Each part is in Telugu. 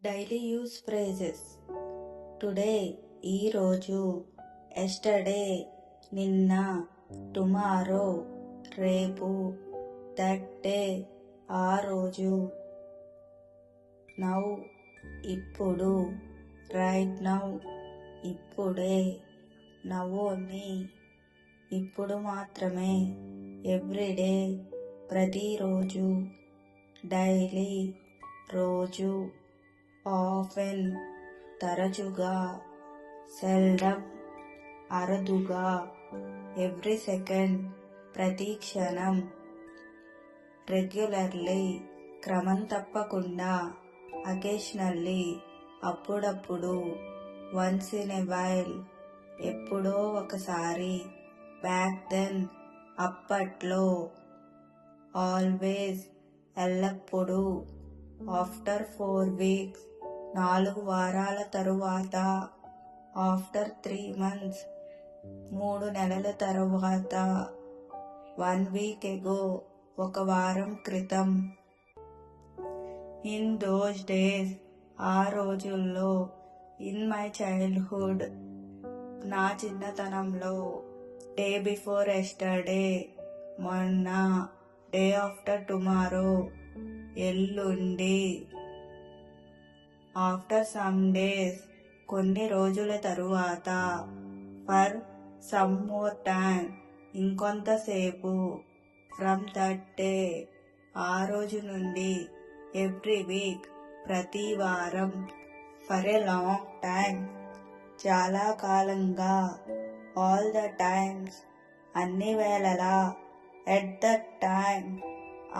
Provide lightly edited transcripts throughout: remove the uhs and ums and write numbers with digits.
Daily use phrases. టుడే ఈరోజు, ఎస్టర్డే నిన్న, టుమారో రేపు, దట్ డే ఆ రోజు, నౌ ఇప్పుడు, రైట్ నౌ ఇప్పుడే, నౌ ఓన్లీ ఇప్పుడు మాత్రమే, ఎవ్రీడే ప్రతిరోజు, డైలీ రోజు, ఆఫెన్ తరచుగా, సెల్డమ్ అరుదుగా, ఎవ్రీ సెకండ్ ప్రతి క్షణం, రెగ్యులర్లీ క్రమం తప్పకుండా, అకేషనల్లీ అప్పుడప్పుడు, వన్స్ ఇన్ ఎ వైల్ ఎప్పుడో ఒకసారి, బ్యాక్ దెన్ అప్పట్లో, ఆల్వేస్ ఎల్లప్పుడూ, ఆఫ్టర్ 4 weeks 4 వారాల తరువాత, ఆఫ్టర్ 3 months 3 నెలల తరువాత, 1 week ago 1 వారం క్రితం, ఇన్ దోస్ డేస్ ఆ రోజుల్లో, ఇన్ మై చైల్డ్హుడ్ నా చిన్నతనంలో, డే బిఫోర్ ఎస్టర్డే మొన్న, డే ఆఫ్టర్ టుమారో ఎల్లుండి, ఆఫ్టర్ సమ్ డేస్ కొన్ని రోజుల తరువాత, ఫర్ సమ్ మోర్ టైమ్ ఇంకొంతసేపు, ఫ్రమ్ దట్ డే ఆ రోజు నుండి, ఎవ్రీ వీక్ ప్రతి వారం, ఫర్ ఎ లాంగ్ టైమ్ చాలా కాలంగా, ఆల్ ద టైమ్స్ అన్ని వేళలా, ఎట్ దట్ టైమ్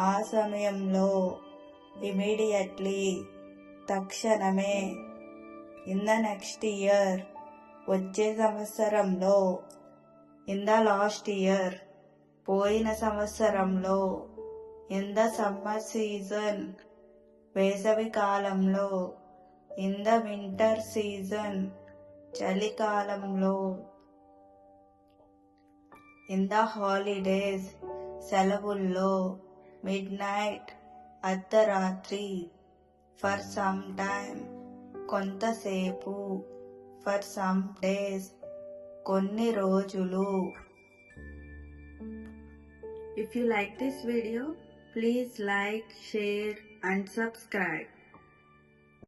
ఆ సమయంలో, ఇమీడియట్లీ తక్షణమే, ఇన్ ద నెక్స్ట్ ఇయర్ వచ్చే సంవత్సరంలో, ఇన్ ద లాస్ట్ ఇయర్ పోయిన సంవత్సరంలో, ఇన్ ద సమ్మర్ సీజన్ వేసవి కాలంలో, ఇన్ ద వింటర్ సీజన్ చలికాలంలో, ఇన్ ద హాలిడేస్ సెలవుల్లో, మిడ్ నైట్ అర్ధరాత్రి, ఫర్ సమ్ టైమ్ కొంతసేపు, ఫర్ సమ్ డేస్ కొన్ని రోజులు. If you like this video, please like, share and subscribe.